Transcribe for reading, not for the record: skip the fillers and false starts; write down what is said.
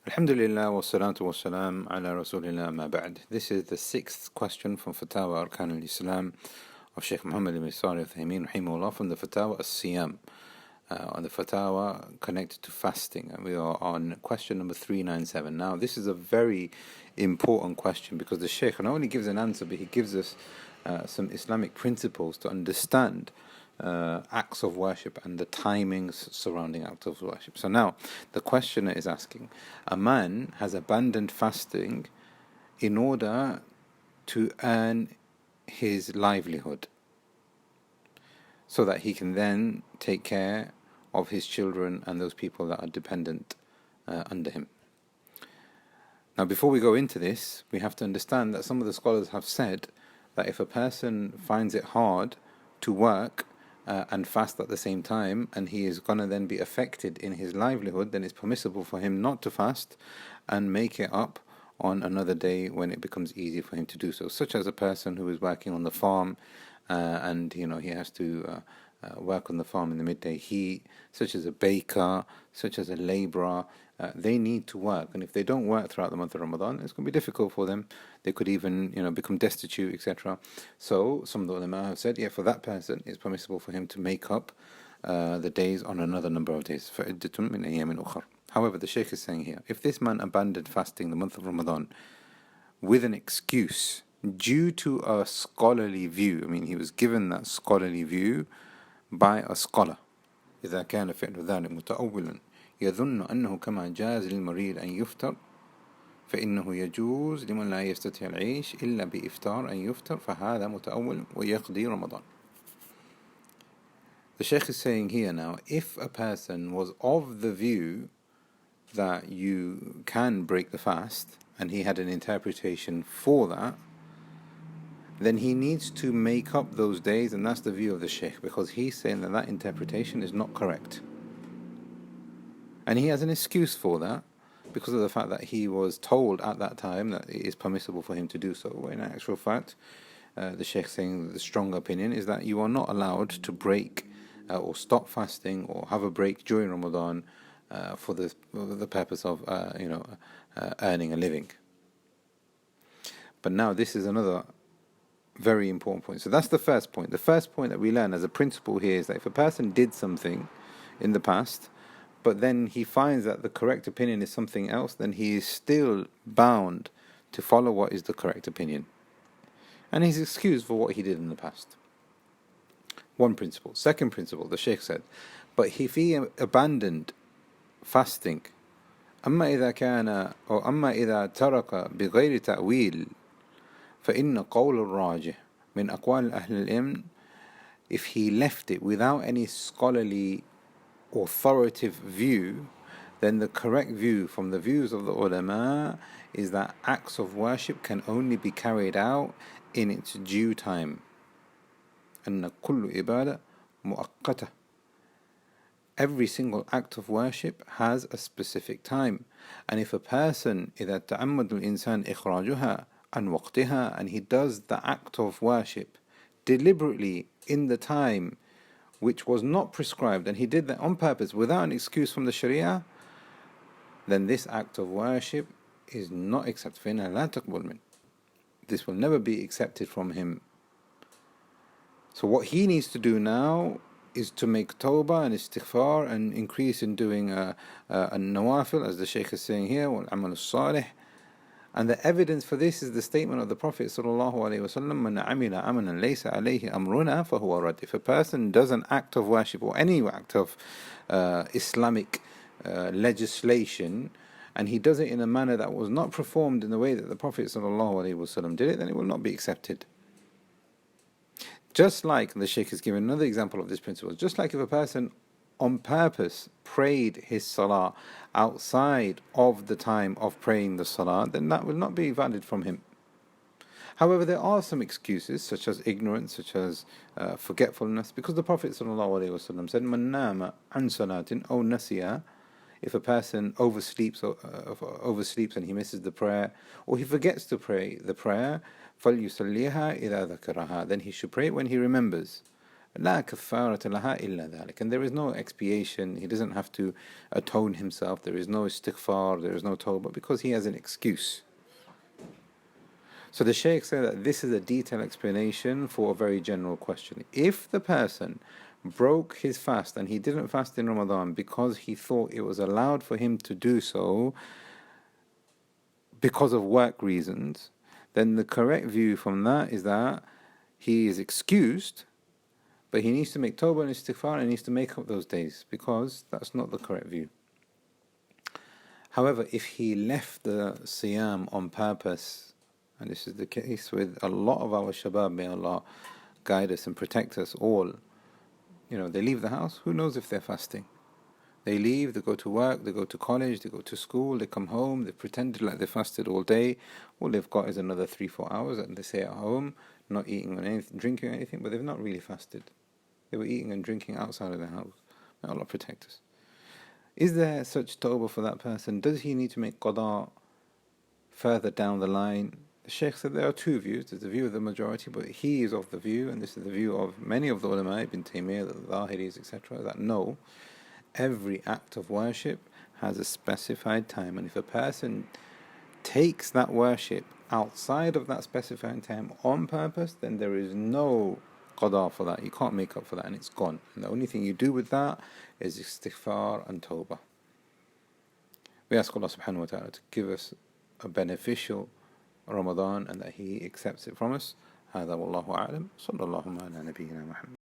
Alhamdulillah wa salatu wa salam ala rasulillah ma ba'd. This is the sixth question from Fatawa Arkan al-Islam of Sheikh Muhammad ibn Salih Uthaymin rahimahullah from the Fatawa as-Siyam, on the Fatawa connected to fasting, and we are on question number 397. Now this is a very important question because the Sheikh not only gives an answer, but he gives us some Islamic principles to understand acts of worship and the timings surrounding acts of worship. So now the questioner is asking, a man has abandoned fasting in order to earn his livelihood so that he can then take care of his children and those people that are dependent under him. Now before we go into this, we have to understand that some of the scholars have said that if a person finds it hard to work and fast at the same time, and he is going to then be affected in his livelihood, then it's permissible for him not to fast and make it up on another day when it becomes easy for him to do so, such as a person who is working on the farm and he has to work on the farm in the midday heat, such as a baker, such as a labourer. They need to work, and if they don't work throughout the month of Ramadan, it's going to be difficult for them. They could even become destitute, etc. So some of the ulama have said, for that person it's permissible for him to make up the days on another number of days. However, the Shaykh is saying here, if this man abandoned fasting the month of Ramadan with an excuse due to a scholarly view, he was given that scholarly view by a scholar, إذا كان فعل ذلك متأولا يظن أنه كما جاز للمريض أن يفطر فإنه يجوز لمن لا يستطيع العيش إلا بإفطار أن يفطر فهذا متأول ويقضي رمضان. The Shaykh is saying here now, if a person was of the view that you can break the fast and he had an interpretation for that, then he needs to make up those days, and that's the view of the Shaykh, because he's saying that interpretation is not correct. And he has an excuse for that because of the fact that he was told at that time that it is permissible for him to do so. In actual fact, the Shaykh saying that the strong opinion is that you are not allowed to break or stop fasting or have a break during Ramadan for the purpose of earning a living. But now this is another very important point. So that's the first point. The first point that we learn as a principle here is that if a person did something in the past, but then he finds that the correct opinion is something else, then he is still bound to follow what is the correct opinion. And he's excused for what he did in the past. One principle. Second principle, the Shaykh said, but if he abandoned fasting, أما إذا ترك بغير تأويل فإن قول الراجح من أقوال أهل العلم, if he left it without any scholarly authoritative view, then the correct view from the views of the ulama is that acts of worship can only be carried out in its due time. أن كل إبادة مؤقتة. Every single act of worship has a specific time, and if a person إذا تعمد الإنسان إخراجها عن وقتها, and he does the act of worship deliberately in the time which was not prescribed, and he did that on purpose without an excuse from the Sharia, then this act of worship is not accepted. This will never be accepted from him. So what he needs to do now is to make tawbah and istighfar and increase in doing a nawafil, as the Shaykh is saying here, wal-amal as-salih. And the evidence for this is the statement of the Prophet sallallahu alaihi wasallam, "Man amila amalan laysa alayhi amruna fahuwa rad." If a person does an act of worship or any act of Islamic legislation, and he does it in a manner that was not performed in the way that the Prophet sallallahu alaihi wasallam did it, then it will not be accepted. Just like the Shaykh has given another example of this principle, just like if a person on purpose prayed his salah outside of the time of praying the salah, then that will not be valid from him. However, there are some excuses, such as ignorance, such as forgetfulness, because the Prophet ﷺ said, "Man nama an salatin aw nasiya." If a person oversleeps and he misses the prayer, or he forgets to pray the prayer, فَلْيُسَلِّيهَا إِذَا ذَكَرَهَا, then he should pray it when he remembers. لا كفارة لها إلا ذلك. And there is no expiation. He doesn't have to atone himself. There is no istighfar, there is no tawbah, because he has an excuse. So the Shaykh said that this is a detailed explanation for a very general question. If the person broke his fast and he didn't fast in Ramadan because he thought it was allowed for him to do so because of work reasons, then the correct view from that is that he is excused, but he needs to make tawbah and istighfar and needs to make up those days, because that's not the correct view. However, if he left the siyam on purpose, and this is the case with a lot of our shabab, may Allah guide us and protect us all. They leave the house, who knows if they're fasting? They leave, they go to work, they go to college, they go to school, they come home, they pretended like they fasted all day. All they've got is another 3-4 hours, and they stay at home, not eating or anything, drinking or anything, but they've not really fasted. They were eating and drinking outside of the house. May Allah protect us. Is there such tawbah for that person? Does he need to make qada further down the line? The Shaykh said there are two views. There's the view of the majority, but he is of the view, and this is the view of many of the ulama, Ibn Taymiyyah, the Zahiris, etc., that no, every act of worship has a specified time, and if a person takes that worship outside of that specified time on purpose, then there is no qada for that. You can't make up for that, and it's gone. And the only thing you do with that is istighfar and tawbah. We ask Allah subhanahu wa ta'ala to give us a beneficial Ramadan and that He accepts it from us. هذا والله أعلم. صلى الله على نبينا محمد.